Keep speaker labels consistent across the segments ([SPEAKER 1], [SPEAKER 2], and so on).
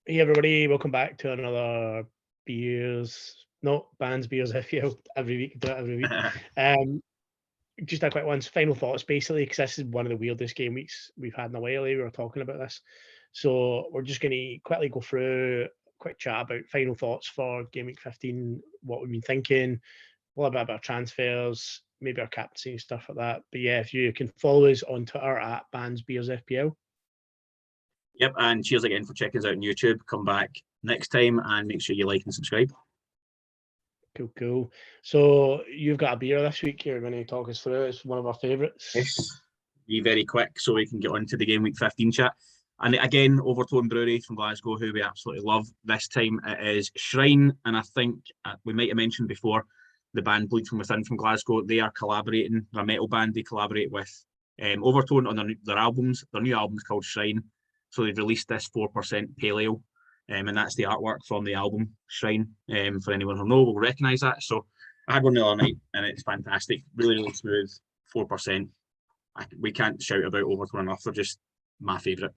[SPEAKER 1] Hey everybody, welcome back to another Bands Beers FPL every week. Do it every week. Um, just a quick one. Final thoughts, basically, because this is one of the weirdest game weeks we've had in a while. We were talking about this, so we're just going to quickly go through a quick chat about final thoughts for Gameweek 15, what we've been thinking, a little bit about transfers, maybe our captaincy stuff like that. But yeah, if you can follow us on Twitter at Bands Beers FPL.
[SPEAKER 2] Yep, and cheers again for checking us out on YouTube. Come back next time and make sure you like and subscribe.
[SPEAKER 1] Cool. So you've got a beer this week. You're going to talk us through it. It's one of our favourites.
[SPEAKER 2] Yes, be very quick so we can get on to the Gameweek 15 chat. And again, Overtone Brewery from Glasgow, who we absolutely love. This time it is Shrine, and I think we might have mentioned before, the band Bleed From Within from Glasgow, they are collaborating. They're a metal band. They collaborate with Overtone on their albums. Their new album is called Shrine. So they've released this 4% Pale Ale, and that's the artwork from the album Shrine. For anyone who will recognise that. So I had one the other night, and it's fantastic. Really smooth, 4%. We can't shout about Overtone enough. They're just my favourite.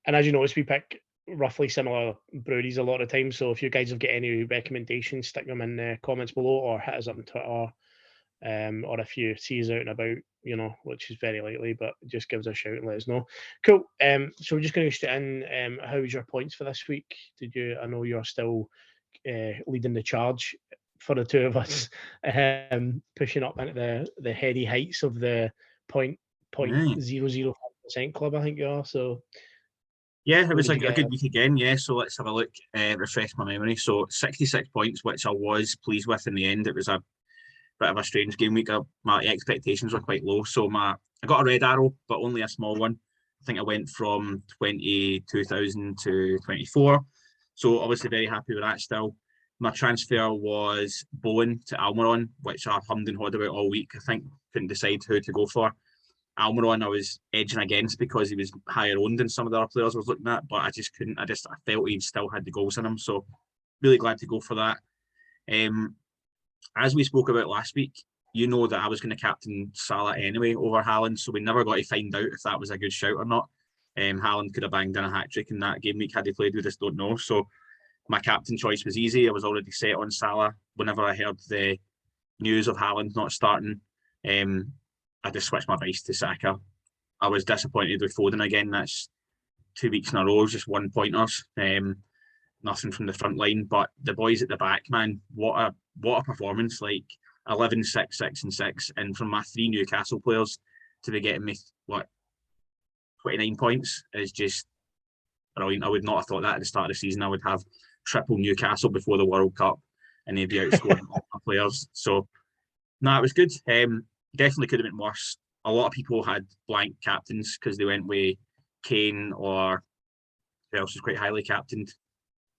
[SPEAKER 1] And as you notice, we pick roughly similar breweries a lot of times. So if you guys have got any recommendations, stick them in the comments below or hit us up on Twitter. Or if you see us out and about, which is very likely, but just give us a shout and let us know. Cool. So we're just going to straight in. How's your points for this week? I know you're still leading the charge for the two of us, pushing up into the heady heights of the 0.005% club, I think you are. So
[SPEAKER 2] yeah, it was a good week again. Yeah, so let's have a look, refresh my memory. So 66 points, which I was pleased with in the end. It was a bit of a strange game week. My expectations were quite low, so I got a red arrow, but only a small one. I think I went from 22,000 to 24, so obviously very happy with that still. My transfer was Bowen to Almiron, which I hummed and hawed about all week. I think couldn't decide who to go for. Almiron I was edging against because he was higher owned than some of the other players I was looking at, but I just couldn't. I felt he still had the goals in him, so really glad to go for that. As we spoke about last week, you know that I was going to captain Salah anyway over Haaland, so we never got to find out if that was a good shout or not. Haaland could have banged in a hat-trick in that game week had he played, we just don't know. So my captain choice was easy. I was already set on Salah. Whenever I heard the news of Haaland not starting, I just switched my base to Saka. I was disappointed with Foden again. That's 2 weeks in a row, just 1-pointers. Nothing from the front line, but the boys at the back, man, what a performance! Like 11, 6, 6 and 6, and from my 3 Newcastle players to be getting me 29 points is just brilliant. I would not have thought that at the start of the season. I would have triple Newcastle before the World Cup, and they'd be outscoring all my players. So no, it was good. Definitely could have been worse. A lot of people had blank captains because they went with Kane or who else was quite highly captained.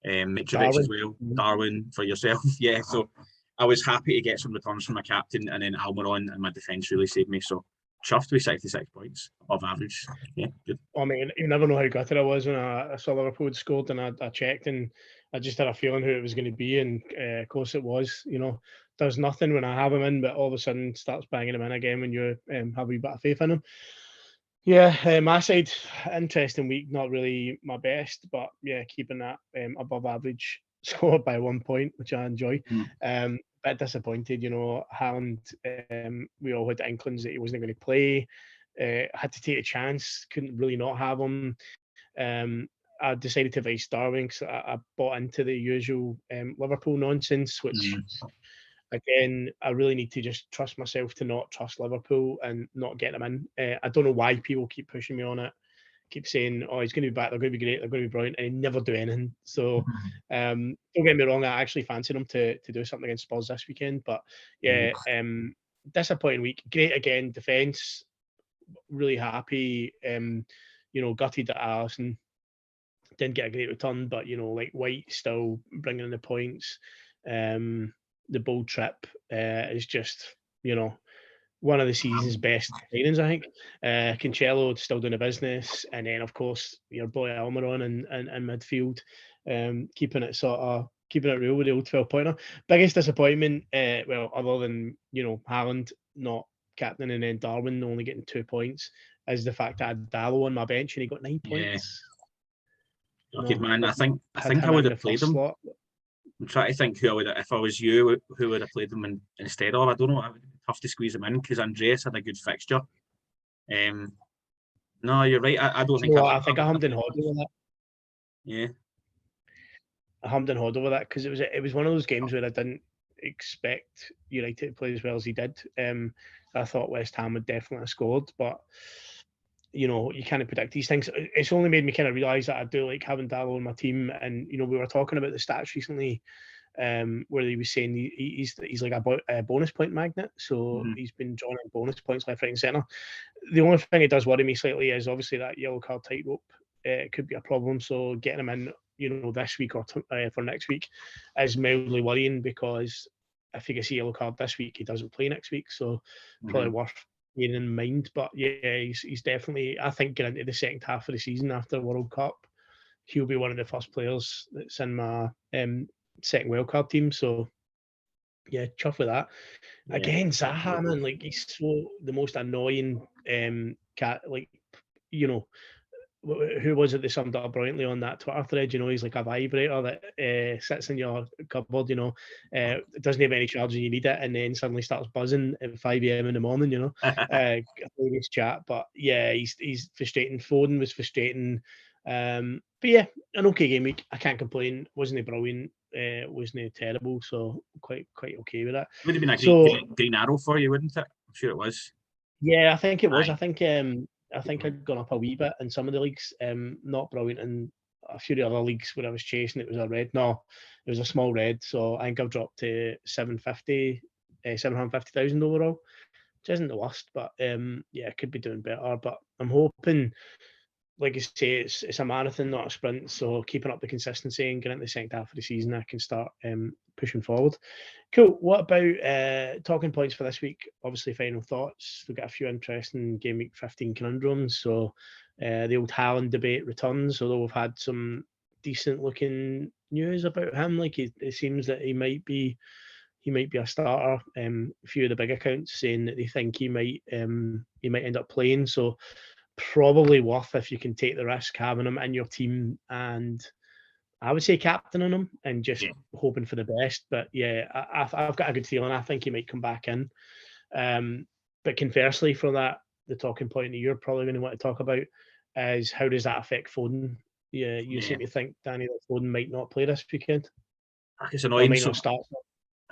[SPEAKER 2] Mitrovic as well, Darwin for yourself. Yeah, so I was happy to get some returns from my captain, and then Almiron and my defence really saved me. So chuffed with 66 points above average. Yeah, good.
[SPEAKER 1] I mean, you never know how gutted I was when I saw Liverpool had scored, and I checked, and I just had a feeling who it was going to be, and of course it was. Does nothing when I have him in, but all of a sudden starts banging him in again when you have a wee bit of faith in him. Yeah, my side, interesting week, not really my best, but yeah, keeping that above average score by 1 point, which I enjoy. Bit disappointed, Haaland, we all had inklings that he wasn't going to play. Had to take a chance, couldn't really not have him. I decided to vice Darwin because I bought into the usual Liverpool nonsense, which again, I really need to just trust myself to not trust Liverpool and not get them in. I don't know why people keep pushing me on it, keep saying, oh, he's going to be back, they're going to be great, they're going to be brilliant, and they never do anything. So don't get me wrong, I actually fancied them to do something against Spurs this weekend, but yeah, disappointing week. Great again, defence, really happy, gutted that Alisson didn't get a great return, but like White still bringing in the points. The bold trip is just, one of the season's best signings, I think. Cancelo still doing the business, and then of course your boy Almiron in midfield, keeping it real with the old 12-pointer. Biggest disappointment, other than Haaland not captain and then Darwin only getting 2 points, is the fact that I had Dallo on my bench and he got 9 points.
[SPEAKER 2] Okay, man. I think
[SPEAKER 1] had
[SPEAKER 2] I
[SPEAKER 1] him
[SPEAKER 2] would
[SPEAKER 1] in
[SPEAKER 2] have
[SPEAKER 1] the
[SPEAKER 2] played
[SPEAKER 1] first
[SPEAKER 2] him.
[SPEAKER 1] slot.
[SPEAKER 2] I'm trying to think who I would have, if I was you, who would have played them instead of. I don't know. It would be tough to squeeze them in because Andreas had a good fixture. No, you're right. I don't think
[SPEAKER 1] So
[SPEAKER 2] I've
[SPEAKER 1] I think I
[SPEAKER 2] ever
[SPEAKER 1] hummed and
[SPEAKER 2] played.
[SPEAKER 1] hawed over that.
[SPEAKER 2] Yeah.
[SPEAKER 1] I hummed and hawed over that because it was one of those games where I didn't expect United to play as well as he did. I thought West Ham would definitely have scored, but you know, you can't predict these things. It's only made me kind of realise that I do like having Dallo on my team. And you know, we were talking about the stats recently, where he was saying he's like a bonus point magnet. So he's been drawing in bonus points left, right, and centre. The only thing it does worry me slightly is obviously that yellow card tightrope. It could be a problem. So getting him in, you know, this week or for next week is mildly worrying, because if he gets a yellow card this week, he doesn't play next week. So probably worth bearing in mind. But yeah, he's definitely, I think, getting into the second half of the season after the World Cup, he'll be one of the first players that's in my second wildcard team. So yeah, chuff with that.
[SPEAKER 2] Yeah.
[SPEAKER 1] Again, Zaha, man, like he's so the most annoying cat. Like, you know, who was it that summed up brilliantly on that Twitter thread? You know, he's like a vibrator that sits in your cupboard. You know, doesn't have any charge when you need it, and then suddenly starts buzzing at 5 a.m. in the morning. You know, hilarious chat. But yeah, he's frustrating. Foden was frustrating. But yeah, an okay game week. I can't complain. Wasn't it brilliant? Wasn't it terrible? So quite okay with that.
[SPEAKER 2] It would have been a
[SPEAKER 1] So
[SPEAKER 2] green arrow for you, wouldn't it? I'm sure it was.
[SPEAKER 1] yeah, I think it was.
[SPEAKER 2] Aye.
[SPEAKER 1] I think I'd gone up a wee bit in some of the leagues. Not brilliant in a few of the other leagues where I was chasing. It was a red. No, it was a small red. So I think I've dropped to 750,000 overall, which isn't the worst. But yeah, I could be doing better. But I'm hoping, like I say, it's a marathon, not a sprint. So keeping up the consistency and getting into the second half of the season, I can start pushing forward. Cool. What about talking points for this week? Obviously, final thoughts. We've got a few interesting Game Week 15 conundrums. So the old Haaland debate returns, although we've had some decent looking news about him. Like it seems that he might be a starter. A few of the big accounts saying that they think he might end up playing. So probably worth, if you can take the risk, having him in your team, and I would say captaining him and just hoping for the best. But yeah, I've got a good feeling. I think he might come back in. But conversely, for that, the talking point that you're probably going to want to talk about is how does that affect Foden? Yeah, you seem to think, Danny, that Foden might not play this weekend.
[SPEAKER 2] It's
[SPEAKER 1] Or
[SPEAKER 2] annoying.
[SPEAKER 1] might
[SPEAKER 2] So
[SPEAKER 1] not start.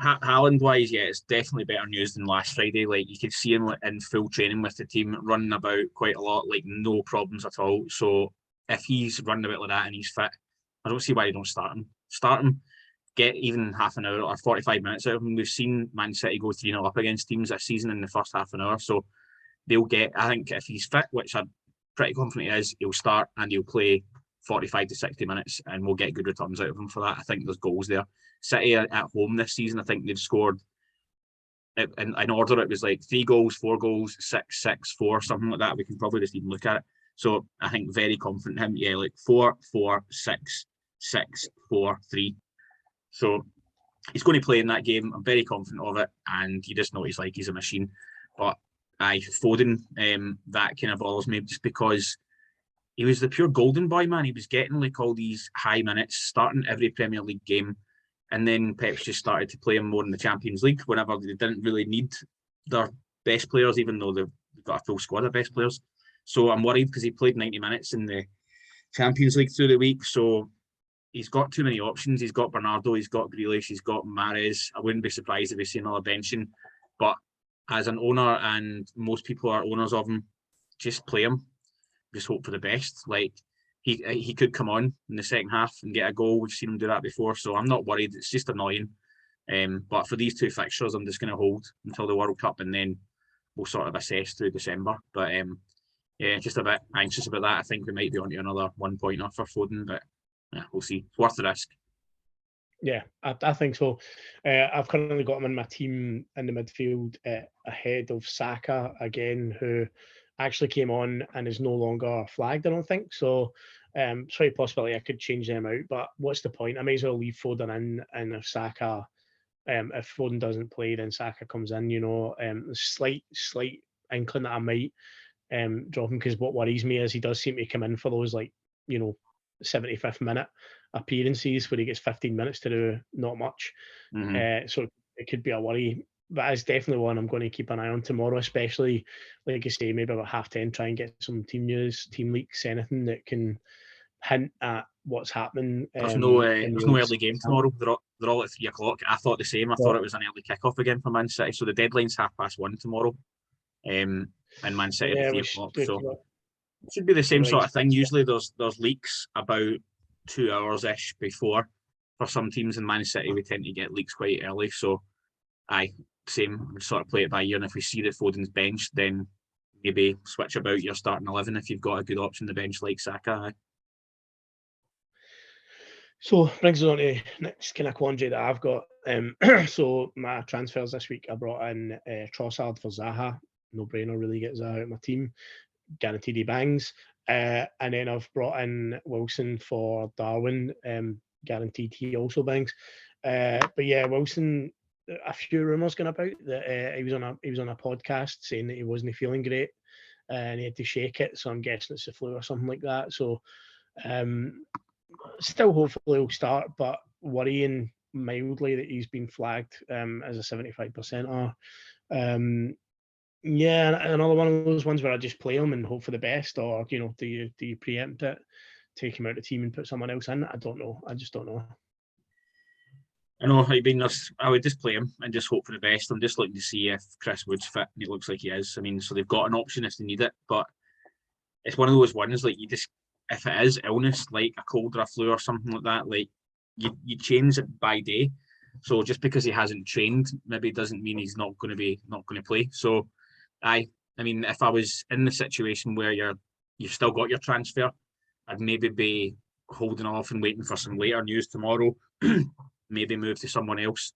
[SPEAKER 2] Haaland wise, yeah, it's definitely better news than last Friday. Like you could see him in full training with the team, running about quite a lot, like no problems at all. So if he's running about like that and he's fit, I don't see why you don't start him. Start him, get even half an hour or 45 minutes out of him. We've seen Man City go 3-0 up against teams this season in the first half an hour. So they'll get, I think if he's fit, which I'm pretty confident he is, he'll start and he'll play 45 to 60 minutes and we'll get good returns out of him for that. I think there's goals there. City at home this season, I think they've scored in order. It was like 3 goals, 4 goals, 6, 6, 4, something like that. We can probably just even look at it. So I think very confident in him. Yeah, like 4, 4, 6, 6, 4, 3. So he's going to play in that game. I'm very confident of it. And you just know he's a machine. But Foden, that kind of bothers me just because he was the pure golden boy, man. He was getting like all these high minutes, starting every Premier League game. And then Pep's just started to play him more in the Champions League whenever they didn't really need their best players, even though they've got a full squad of best players. So I'm worried because he played 90 minutes in the Champions League through the week. So he's got too many options. He's got Bernardo, he's got Grealish, he's got Mahrez. I wouldn't be surprised if we see another benching. But as an owner, and most people are owners of him, just play him. Just hope for the best. Like he could come on in the second half and get a goal. We've seen him do that before, so I'm not worried. It's just annoying. But for these 2 fixtures, I'm just going to hold until the World Cup, and then we'll sort of assess through December. But yeah, just a bit anxious about that. I think we might be onto another 1 pointer for Foden, but yeah, we'll see. It's worth the risk.
[SPEAKER 1] Yeah, I think so. I've currently got him in my team in the midfield ahead of Saka again, who actually came on and is no longer flagged, I don't think. So slight possibility I could change them out, but what's the point? I may as well leave Foden in, and if Saka, if Foden doesn't play, then Saka comes in, you know. Slight inkling that I might drop him, because what worries me is he does seem to come in for those, like, you know, 75th minute appearances where he gets 15 minutes to do not much. So it could be a worry. But it's definitely one I'm going to keep an eye on tomorrow, especially, like I say, maybe about 10:30, try and get some team news, team leaks, anything that can hint at what's happening.
[SPEAKER 2] There's no early game tomorrow. They're all at 3:00. I thought the same. I thought it was an early kickoff again for Man City. So the deadline's 1:30 tomorrow, and Man City at 3:00. So it should be the same sort of thing. Usually there's leaks about 2 hours ish before. For some teams in Man City, we tend to get leaks quite early. So same. We sort of play it by ear, and if we see that Foden's benched, then maybe switch about your starting 11 if you've got a good option to bench like Saka.
[SPEAKER 1] So brings us on to next kind of quandary that I've got. So my transfers this week, I brought in Trossard for Zaha. No brainer, really, get Zaha out of my team. Guaranteed he bangs. And then I've brought in Wilson for Darwin. Guaranteed he also bangs. But yeah, Wilson, a few rumours going about that he was on a podcast saying that he wasn't feeling great and he had to shake it. So I'm guessing it's the flu or something like that. So still hopefully he'll start, but worrying mildly that he's been flagged as a 75%er. Yeah, another one of those ones where I just play him and hope for the best, or do you preempt it, take him out of the team and put someone else in? I don't know. I just don't know.
[SPEAKER 2] I know. I would just play him and just hope for the best. I'm just looking to see if Chris Wood's fit, and it looks like he is. I mean, so they've got an option if they need it, but it's one of those ones like if it is illness like a cold or a flu or something like that, like you change it by day. So just because he hasn't trained, maybe doesn't mean he's not going to play. So I mean, if I was in the situation where you've still got your transfer, I'd maybe be holding off and waiting for some later news tomorrow. Maybe move to someone else.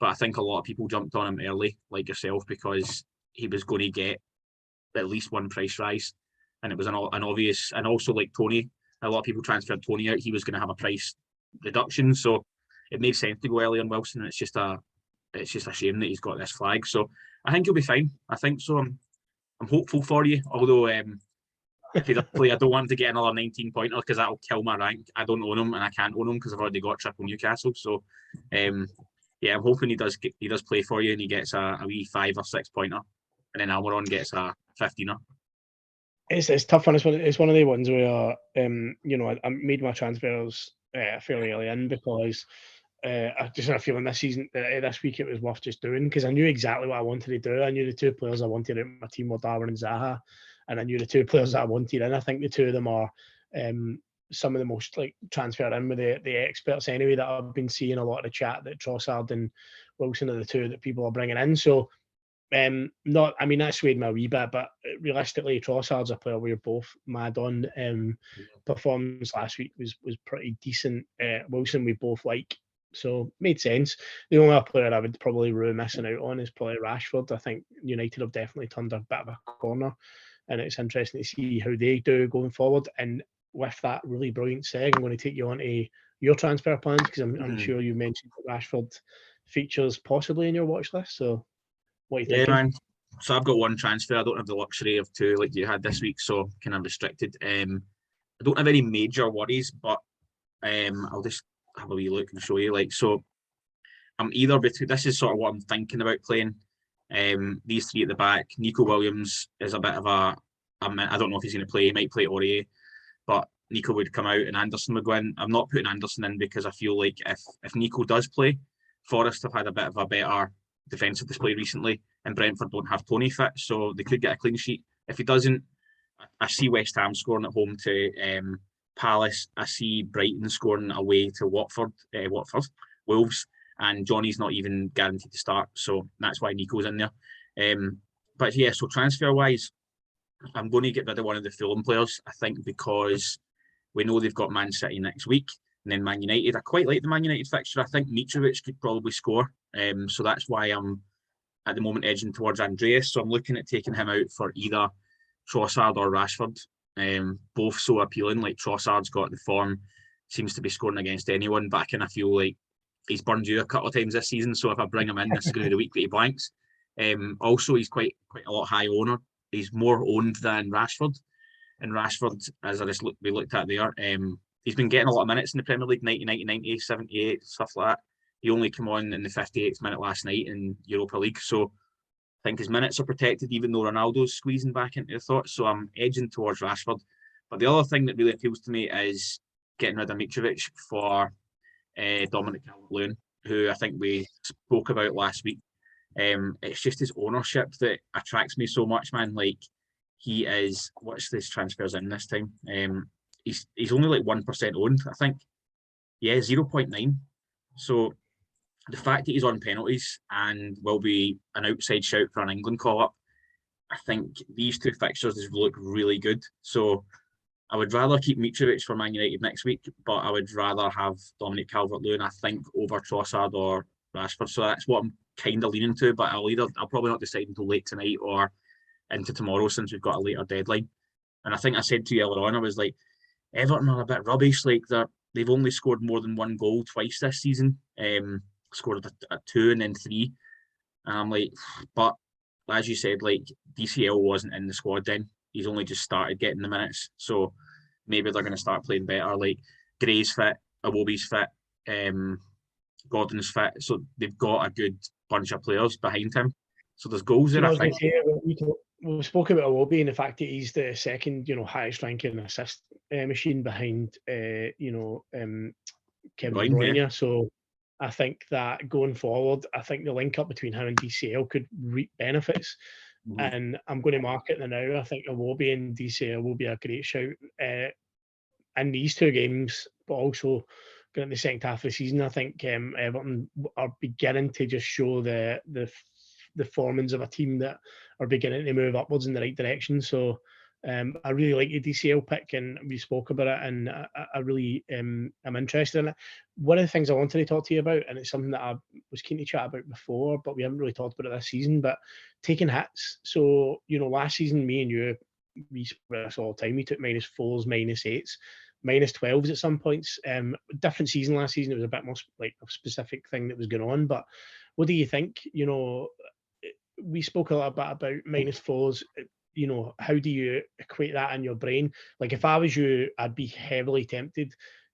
[SPEAKER 2] But I think a lot of people jumped on him early, like yourself, because he was going to get at least one price rise. And it was an obvious, and also like Tony, a lot of people transferred Tony out. He was going to have a price reduction, so it made sense to go early on Wilson. It's just a shame that he's got this flag. So I think he'll be fine. I think so. I'm hopeful for you. Although if he does play, I don't want him to get another 19-pointer because that'll kill my rank. I don't own him, and I can't own him because I've already got triple Newcastle. So yeah, I'm hoping he does play for you and he gets a wee 5 or 6 pointer, and then Almiron gets a 15er.
[SPEAKER 1] It's tough one. It's one of the ones where I made my transfers fairly early in because I just had a feeling this week it was worth just doing because I knew exactly what I wanted to do. I knew the two players I wanted in my team were Darwin and Zaha, and I knew the two players that I wanted in. I think the two of them are some of the most like transferred in with the experts anyway that I've been seeing a lot of the chat that Trossard and Wilson are the two that people are bringing in. So that swayed me a wee bit, but realistically, Trossard's a player we're both mad on. Performance last week was pretty decent. Wilson we both like, so made sense. The only other player I would probably rue missing out on is probably Rashford. I think United have definitely turned a bit of a corner, and it's interesting to see how they do going forward. And with that really brilliant seg, I'm going to take you on to your transfer plans because I'm sure you mentioned that Rashford features possibly in your watch list. So what are you thinking?
[SPEAKER 2] Man. So I've got one transfer. I don't have the luxury of two like you had this week, so kind of restricted. I don't have any major worries, but I'll just have a wee look and show you. Like, so I'm either between. This is sort of what I'm thinking about playing. These three at the back. Nico Williams is a bit of I don't know if he's going to play. He might play Aurier, but Nico would come out and Anderson would go in. I'm not putting Anderson in because I feel like if Nico does play, Forest have had a bit of a better defensive display recently, and Brentford don't have Tony fit, so they could get a clean sheet. If he doesn't, I see West Ham scoring at home to Palace. I see Brighton scoring away to Wolves, and Johnny's not even guaranteed to start, so that's why Nico's in there. But yeah, so transfer-wise, I'm going to get rid of one of the Fulham players, I think, because we know they've got Man City next week, and then Man United. I quite like the Man United fixture. I think Mitrovic could probably score. So that's why I'm at the moment edging towards Andreas. So I'm looking at taking him out for either Trossard or Rashford. Both so appealing. Like Trossard's got the form, seems to be scoring against anyone, but I kind of feel like he's burned you a couple of times this season. So if I bring him in, this is going to be the week that he blanks. Also, he's quite a lot high owner. He's more owned than Rashford. And Rashford, as we looked at there, he's been getting a lot of minutes in the Premier League, 90, 90, 90, 78, stuff like that. He only came on in the 58th minute last night in Europa League, so I think his minutes are protected, even though Ronaldo's squeezing back into the thought. So I'm edging towards Rashford. But the other thing that really appeals to me is getting rid of Mitrovic for Dominic Calvert-Lewin, who I think we spoke about last week. It's just his ownership that attracts me so much, man. Like, he is, what's this transfers in this time? He's only like 1% owned, I think. Yeah, 0.9. So the fact that he's on penalties and will be an outside shout for an England call-up, I think these two fixtures just look really good. So I would rather keep Mitrovic for Man United next week, but I would rather have Dominic Calvert-Lewin, I think, over Trossard or Rashford. So that's what I'm kind of leaning to, but I'll probably not decide until late tonight or into tomorrow, since we've got a later deadline. And I think I said to you earlier on, I was like, Everton are a bit rubbish. Like, they've only scored more than one goal twice this season. Scored a 2 and then 3. And I'm like, but as you said, like, DCL wasn't in the squad then. He's only just started getting the minutes. So maybe they're going to start playing better. Like, Gray's fit, Iwobi's fit, Gordon's fit. So they've got a good bunch of players behind him. So there's goals there, I think.
[SPEAKER 1] We spoke about Iwobi and the fact that he's the second, highest ranking assist machine behind, Kevin De Bruyne.
[SPEAKER 2] Yeah.
[SPEAKER 1] So I think that going forward, I think the link up between him and DCL could reap benefits. Mm-hmm. And I'm going to mark it now. I think Iwobi and DCL will be a great shout in these two games, but also going in the second half of the season. I think Everton are beginning to just show the formings of a team that are beginning to move upwards in the right direction. So I really like the DCL pick, and we spoke about it, and I really am interested in it. One of the things I wanted to talk to you about, and it's something that I was keen to chat about before, but we haven't really talked about it this season, but taking hits. So, last season, me and you, we spoke about this all the time. We took -4s, -8s, -12s at some points. Different season last season. It was a bit more like a specific thing that was going on. But what do you think? We spoke a little bit about -4s. How do you equate that in your brain? Like, if I was you, I'd be heavily tempted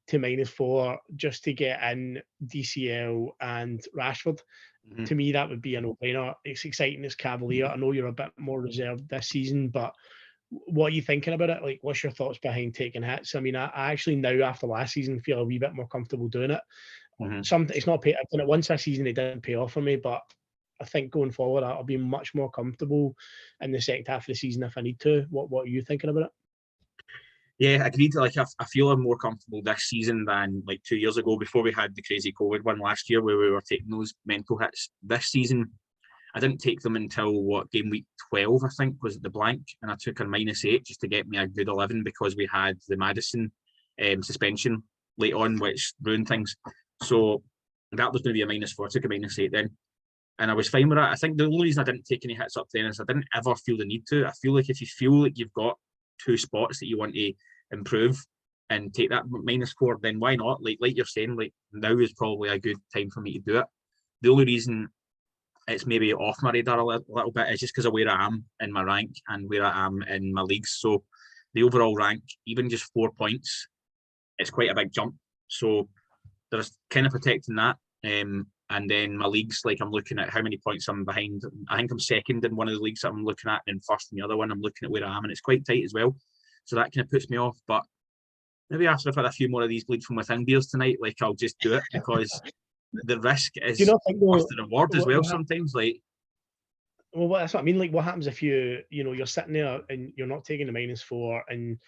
[SPEAKER 1] to -4 just to get in DCL and Rashford. Mm-hmm. To me, that would be a no-brainer. It's exciting, it's cavalier. I know you're a bit more reserved this season, but what are you thinking about it? Like, what's your thoughts behind taking hits? I mean, I actually now, after last season, feel a wee bit more comfortable doing it. Mm-hmm. It's not paid. I've done it once this season, it didn't pay off for me, but I think going forward, I'll be much more comfortable in the second half of the season if I need to. What are you thinking about it?
[SPEAKER 2] Yeah, agreed. Like, I feel I'm more comfortable this season than like 2 years ago, before we had the crazy COVID one last year where we were taking those mental hits. This season, I didn't take them until game week 12, I think, was the blank, and I took a -8 just to get me a good 11 because we had the Maddison suspension late on, which ruined things. So that was going to be a -4. I took a -8 then, and I was fine with that. I think the only reason I didn't take any hits up then is I didn't ever feel the need to. I feel like if you feel like you've got 2 spots that you want to improve and take that -4, then why not? Like you're saying, like, now is probably a good time for me to do it. The only reason it's maybe off my radar a little bit is just because of where I am in my rank and where I am in my leagues. So the overall rank, even just 4 points, it's quite a big jump. So there's kind of protecting that. And then my leagues, like, I'm looking at how many points I'm behind. I think I'm second in one of the leagues that I'm looking at, and first in the other one. I'm looking at where I am, and it's quite tight as well. So that kind of puts me off. But maybe after I've had a few more of these bleed from within beers tonight, like, I'll just do it, because the risk is worth the reward as well sometimes. Like,
[SPEAKER 1] well, that's what I mean. Like, what happens if you're sitting there and you're not taking the -4 and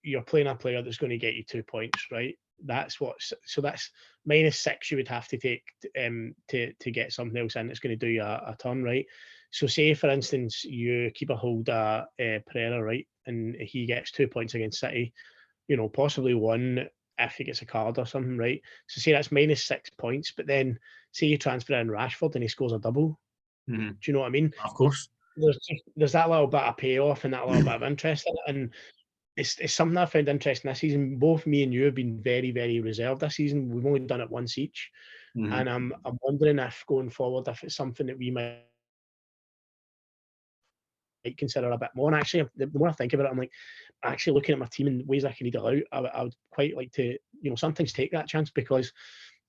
[SPEAKER 1] you're playing a player that's going to get you 2 points, right? That's -6 you would have to take to get something else in that's going to do you a turn, right? So say, for instance, you keep a hold of Pereira, right, and he gets 2 points against City, possibly 1 if he gets a card or something, right? So say that's -6 points, but then say you transfer in Rashford and he scores a double. Mm-hmm. Do you know what I mean?
[SPEAKER 2] Of course.
[SPEAKER 1] There's that little bit of payoff and that little bit of interest in it, and it's something I found interesting this season. Both me and you have been very, very reserved this season. We've only done it once each, and I'm wondering if going forward, if it's something that we might consider a bit more. And actually, the more I think about it, I'm like, actually looking at my team and ways I can needle out, I would quite like to, sometimes take that chance, because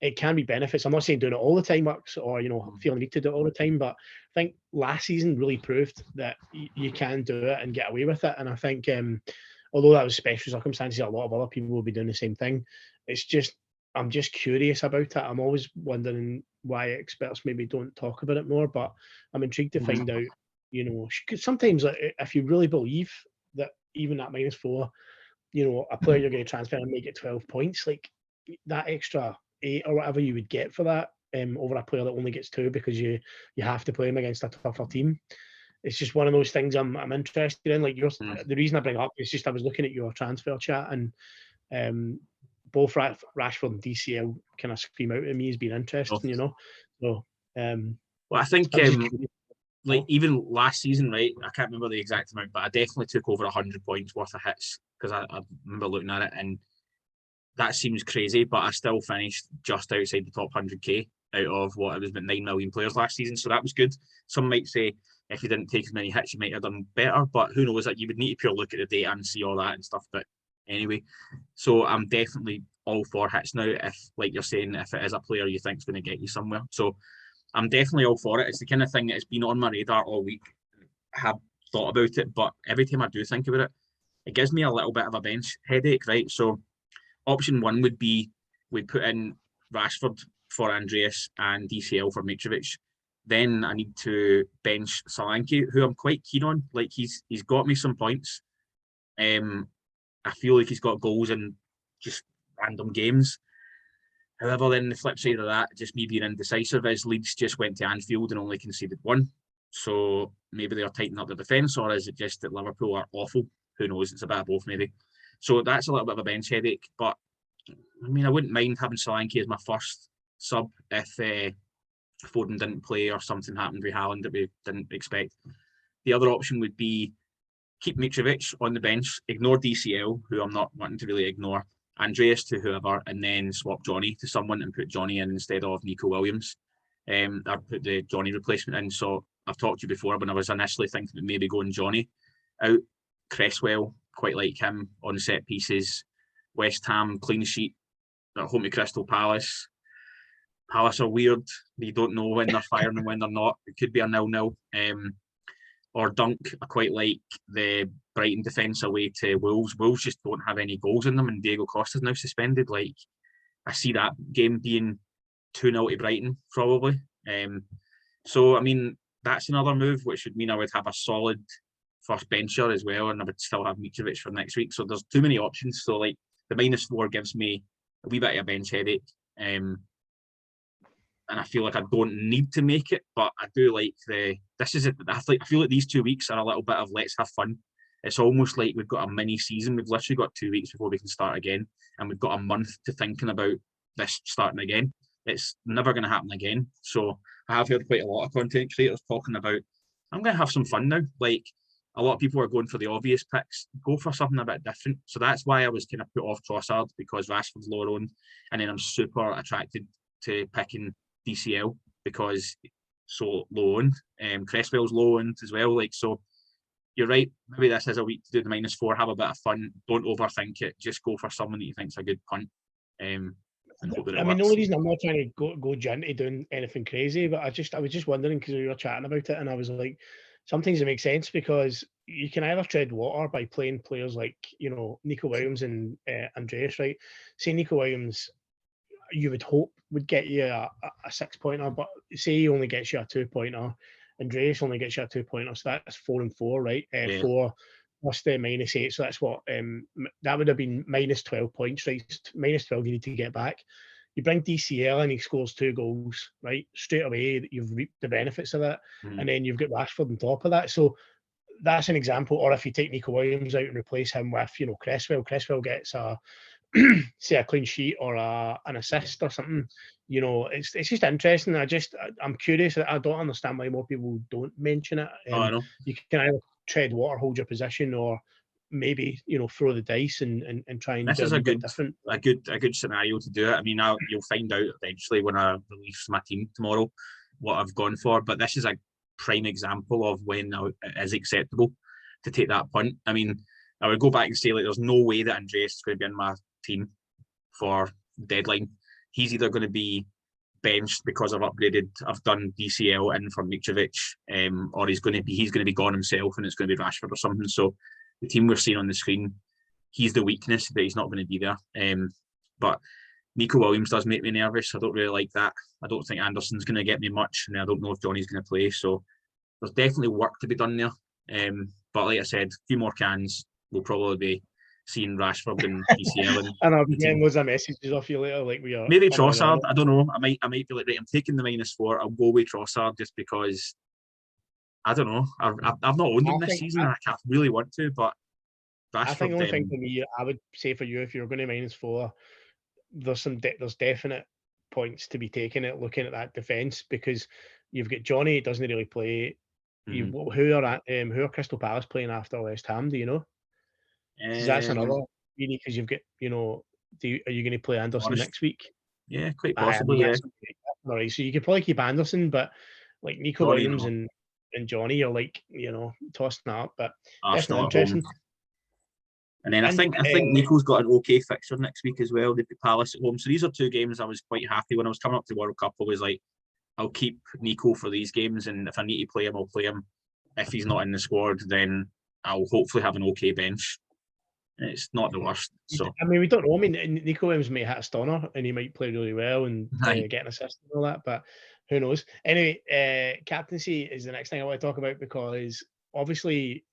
[SPEAKER 1] it can be benefits. I'm not saying doing it all the time works, or feeling need to do it all the time, but I think last season really proved that you can do it and get away with it. And I think although that was special circumstances, a lot of other people will be doing the same thing. It's just, I'm just curious about it. I'm always wondering why experts maybe don't talk about it more, but I'm intrigued to find out, because sometimes if you really believe that even at -4, a player you're going to transfer and make it 12 points, like that extra 8 or whatever you would get for that over a player that only gets 2 because you have to play him against a tougher team. It's just one of those things I'm interested in. Like the reason I bring it up is just I was looking at your transfer chat, and both Rashford and DCL kind of scream out at me as being interesting, So,
[SPEAKER 2] well, I think like even last season, right? I can't remember the exact amount, but I definitely took over 100 points worth of hits, because I remember looking at it, and that seems crazy, but I still finished just outside the top 100k out of what, it was about 9 million players last season, so that was good. Some might say if you didn't take as many hits, you might have done better, but who knows? That you would need to pure look at the data and see all that and stuff. But anyway, so I'm definitely all for hits now. If, like you're saying, if it is a player you think is going to get you somewhere, so I'm definitely all for it. It's the kind of thing that has been on my radar all week. I have thought about it, but every time I do think about it, it gives me a little bit of a bench headache, right? So option 1 would be we put in Rashford for Andreas and DCL for Mitrovic. Then I need to bench Solanke, who I'm quite keen on. Like he's got me some points. I feel like he's got goals in just random games. However, then the flip side of that, just me being indecisive, is Leeds just went to Anfield and only conceded 1. So maybe they're tightening up the defence, or is it just that Liverpool are awful? Who knows? It's a bit of both, maybe. So that's a little bit of a bench headache. But I mean, I wouldn't mind having Solanke as my first sub if Foden didn't play or something happened with Haaland that we didn't expect. The other option would be keep Mitrovic on the bench, ignore DCL, who I'm not wanting to really ignore, Andreas to whoever, and then swap Johnny to someone and put Johnny in instead of Nico Williams. Or put the Johnny replacement in. So I've talked to you before when I was initially thinking of maybe going Johnny out. Cresswell, quite like him on set pieces. West Ham, clean sheet at home to Crystal Palace. Palace are weird. You don't know when they're firing and when they're not. It could be a 0-0. Or Dunk, I quite like the Brighton defence away to Wolves. Wolves just don't have any goals in them, and Diego Costa's now suspended. Like, I see that game being 2-0 to Brighton, probably. So, I mean, that's another move, which would mean I would have a solid first bencher as well, and I would still have Mitrovic for next week. So there's too many options. So, like, the -4 gives me a wee bit of a bench headache. And I feel like I don't need to make it, but I do like this is it. I feel like these 2 weeks are a little bit of let's have fun. It's almost like we've got a mini season. We've literally got 2 weeks before we can start again, and we've got a month to thinking about this starting again. It's never going to happen again. So I have heard quite a lot of content creators talking about, I'm going to have some fun now. Like, a lot of people are going for the obvious picks. Go for something a bit different. So that's why I was kind of put off Trossard, because Rashford's lower owned, and then I'm super attracted to picking DCL because so low owned. Cresswell's low owned as well. Like, so you're right. Maybe this is a week to do the -4. Have a bit of fun. Don't overthink it. Just go for someone that you think's a good punt. And hope that it works.
[SPEAKER 1] The only reason I'm not trying to go into doing anything crazy, but I was just wondering, because we were chatting about it, and I was like, sometimes it makes sense, because you can either tread water by playing players like Nico Williams and Andreas, right? Say Nico Williams, you would hope would get you a 6-pointer, but say he only gets you a 2-pointer. Andreas only gets you a 2-pointer, so that's 4 and 4, right? 4 plus the -8, so that's what that would have been -12 points, right? -12 you need to get back. You bring DCL and he scores 2 goals, right? Straight away, you've reaped the benefits of that, and then you've got Rashford on top of that. So that's an example. Or if you take Nico Williams out and replace him with Cresswell gets a say a clean sheet or an assist or something. It's just interesting. I'm curious. I don't understand why more people don't mention it.
[SPEAKER 2] I know.
[SPEAKER 1] You can either tread water, hold your position, or maybe throw the dice and try and do a bit different.
[SPEAKER 2] A good scenario to do it. I mean, you'll find out eventually when I release my team tomorrow what I've gone for. But this is a prime example of when it is acceptable to take that punt. I mean, I would go back and say, like, there's no way that Andreas is going to be in my team for deadline. He's either going to be benched because I've done DCL in for Mitrovic, or he's going to be gone himself, and it's going to be Rashford or something. So the team we're seeing on the screen, he's the weakness that he's not going to be there. But Nico Williams does make me nervous. I don't really like that. I don't think Anderson's going to get me much, and I don't know if Johnny's going to play. So there's definitely work to be done there. But like I said, a few more cans, we'll probably be seeing Rashford and DCL.
[SPEAKER 1] And I'll be getting loads of messages off you later, like we are.
[SPEAKER 2] Maybe Trossard. I don't know. I might be like, right, I'm taking the -4. I'll go with Trossard just because. I don't know. I've not owned him this season. I really want to, but Rashford.
[SPEAKER 1] I think the only thing for me, I would say for you, if you're going to -4, there's definite points to be taken at looking at that defence, because you've got Johnny doesn't really play. Who are Crystal Palace playing after West Ham? Do you know? That's another really, because you've got, you know, are you going to play Anderson next week?
[SPEAKER 2] Yeah, quite possibly. Yeah.
[SPEAKER 1] All right, so you could probably keep Anderson, but like Nico Williams and Johnny are like, you know, tossing that up, but definitely interesting.
[SPEAKER 2] And then I think Nico's got an okay fixture next week as well. They've got Palace at home, so these are two games I was quite happy when I was coming up to World Cup. I was like, I'll keep Nico for these games, and if I need to play him, I'll play him. If he's not in the squad, then I'll hopefully have an okay bench. It's not the worst. So
[SPEAKER 1] I mean, we don't know. I mean, Nico Williams may hit a stunner and he might play really well and get an assist and all that, but who knows? Anyway, captaincy is the next thing I want to talk about, because obviously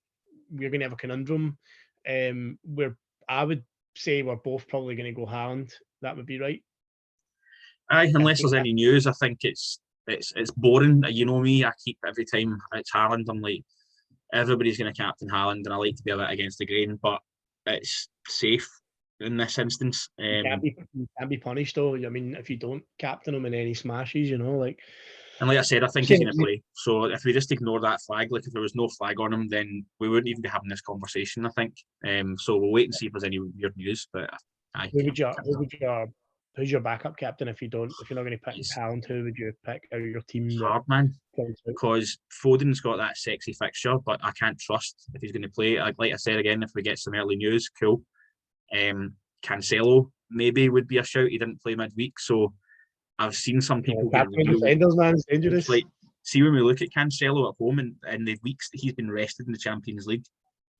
[SPEAKER 1] we're going to have a conundrum. Where I would say we're both probably going to go Haaland. That would be right.
[SPEAKER 2] Aye, unless there's any news, I think it's boring. You know me, I keep every time it's Haaland. I'm like, everybody's going to captain Haaland, and I like to be a bit against the grain, but it's safe in this instance.
[SPEAKER 1] You can't be punished though. I mean, if you don't captain him in any smashes, you know, like.
[SPEAKER 2] And like I said, I think he's going to play. So if we just ignore that flag, like if there was no flag on him, then we wouldn't even be having this conversation, I think. So we'll wait and see if there's any weird news. But
[SPEAKER 1] who's your backup captain if you're not going to pick Haaland? Who would you pick out of your team?
[SPEAKER 2] It's hard, man, because Foden's got that sexy fixture, but I can't trust if he's going to play. Like I said again, if we get some early news, cool. Cancelo maybe would be a shout. He didn't play midweek, so I've seen some people get
[SPEAKER 1] defenders, man, it's dangerous.
[SPEAKER 2] Like, see, when we look at Cancelo at home and the weeks that he's been rested in the Champions League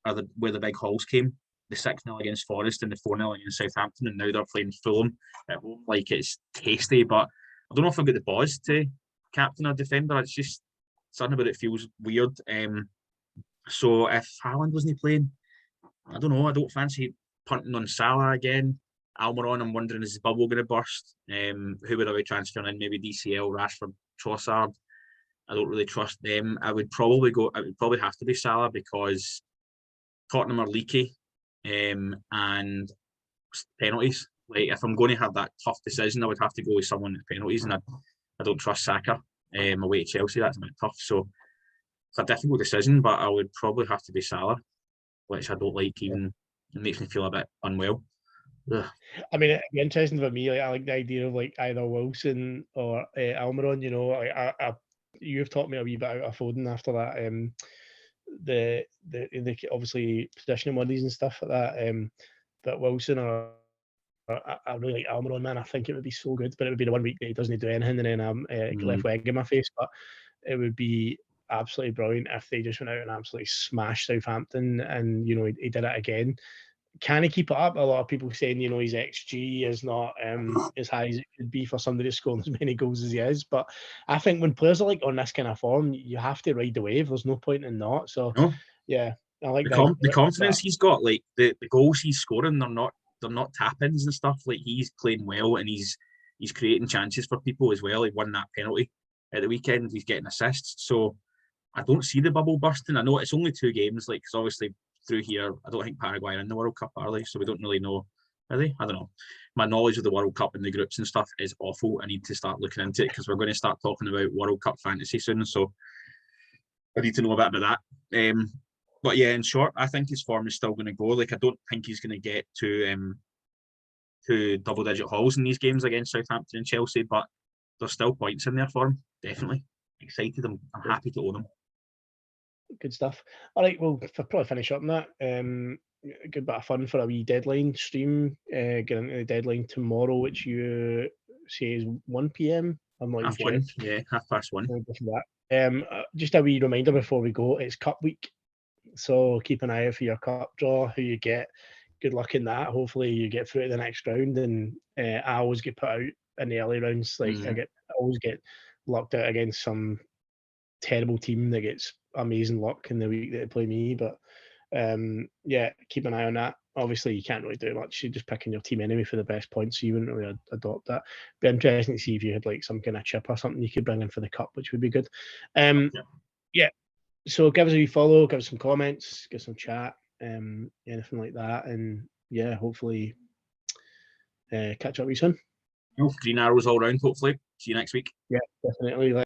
[SPEAKER 2] where the big hauls came, the 6-0 against Forest and the 4-0 against Southampton, and now they're playing Fulham at home. Like, it's tasty, but I don't know if I've got the balls to captain a defender. It's just something about it feels weird. So if Haaland wasn't playing, I don't know. I don't fancy punting on Salah again. Almiron, I'm wondering, is his bubble going to burst? Who would I be transferring in? Maybe DCL, Rashford, Trossard. I don't really trust them. It would probably have to be Salah, because Tottenham are leaky, and penalties. Like, if I'm going to have that tough decision, I would have to go with someone at penalties, and I don't trust Saka away to Chelsea. That's a bit tough. So it's a difficult decision, but I would probably have to be Salah, which I don't like. Even it makes me feel a bit unwell. Ugh.
[SPEAKER 1] I mean, it'd be interesting for me. Like, I like the idea of like either Wilson or Almiron. You know, like you've taught me a wee bit out of Foden after that. The obviously positioning money and stuff like that. But Wilson or I really like Almiron, man. I think it would be so good, but it would be the 1 week that he doesn't do anything, and then I'm left leg in my face. But it would be absolutely brilliant if they just went out and absolutely smashed Southampton, and you know he did it again. Can he keep it up? A lot of people saying, you know, his XG is not as high as it could be for somebody to score as many goals as he is. But I think when players are like on this kind of form, you have to ride the wave. There's no point in not. So yeah, I like
[SPEAKER 2] the confidence he's got. Like the goals he's scoring, they're not tap-ins and stuff. Like, he's playing well, and he's creating chances for people as well. He won that penalty at the weekend. He's getting assists. So I don't see the bubble bursting. I know it's only 2 games, like, because obviously through here, I don't think Paraguay are in the World Cup, are they? So we don't really know. Are they? I don't know. My knowledge of the World Cup and the groups and stuff is awful. I need to start looking into it, because we're going to start talking about World Cup fantasy soon. So I need to know a bit about that. But yeah, in short, I think his form is still going to go. Like, I don't think he's going to get to double-digit hauls in these games against Southampton and Chelsea, but there's still points in there for him. Definitely excited. I'm happy to own him.
[SPEAKER 1] good stuff. All right, well, I'll probably finish up on that. A good bit of fun for a wee deadline stream. Getting into the deadline tomorrow, which you say is 1 p.m. I'm not even
[SPEAKER 2] Half one,
[SPEAKER 1] checked.
[SPEAKER 2] yeah, 1:30.
[SPEAKER 1] Just a wee reminder before we go, it's Cup Week. So keep an eye out for your Cup draw, who you get. Good luck in that. Hopefully you get through to the next round. And I always get put out in the early rounds. Like I always get locked out against some terrible team that gets amazing luck in the week that they play me. But yeah, keep an eye on that. Obviously, you can't really do much. You're just picking your team anyway for the best points, so you wouldn't really adopt that. Be interesting to see if you had like some kind of chip or something you could bring in for the cup, which would be good. Yeah. So give us a wee follow, give us some comments, give some chat, anything like that, and yeah, hopefully catch up with you soon.
[SPEAKER 2] Green arrows all round. Hopefully, see you next week.
[SPEAKER 1] Yeah, definitely.